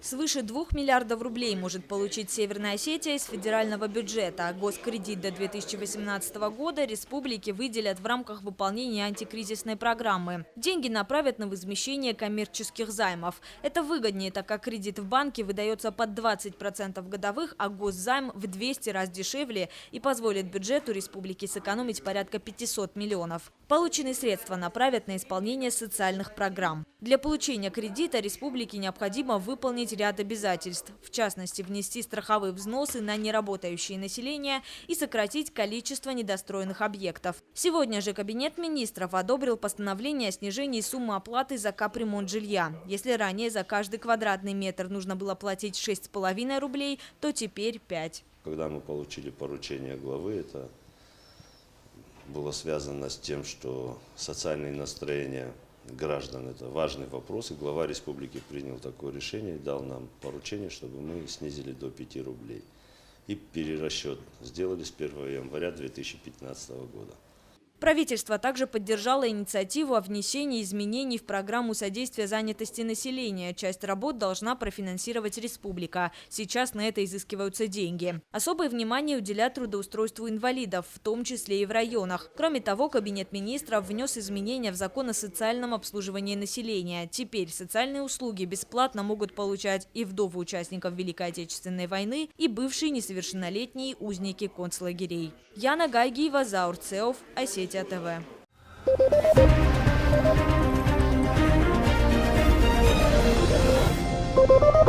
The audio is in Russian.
Свыше 2 миллиардов рублей может получить Северная Осетия из федерального бюджета. Госкредит до 2018 года республике выделят в рамках выполнения антикризисной программы. Деньги направят на возмещение коммерческих займов. Это выгоднее, так как кредит в банке выдается под 20% годовых, а госзайм в 200 раз дешевле и позволит бюджету республики сэкономить порядка 500 миллионов. Полученные средства направят на исполнение социальных программ. Для получения кредита республике необходимо выполнить ряд обязательств. В частности, внести страховые взносы на неработающее население и сократить количество недостроенных объектов. Сегодня же Кабинет министров одобрил постановление о снижении суммы оплаты за капремонт жилья. Если ранее за каждый квадратный метр нужно было платить 6,5 рублей, то теперь 5. Когда мы получили поручение главы, это было связано с тем, что социальные настроения граждан – это важный вопрос, и глава республики принял такое решение и дал нам поручение, чтобы мы снизили до 5 рублей. И перерасчет сделали с 1 января 2015 года. Правительство также поддержало инициативу о внесении изменений в программу содействия занятости населения. Часть работ должна профинансировать республика. Сейчас на это изыскиваются деньги. Особое внимание уделят трудоустройству инвалидов, в том числе и в районах. Кроме того, Кабинет министров внес изменения в закон о социальном обслуживании населения. Теперь социальные услуги бесплатно могут получать и вдовы участников Великой Отечественной войны, и бывшие несовершеннолетние узники концлагерей. Яна Гайгиева, Заур Цеов, Осетия ТВ. Thank you.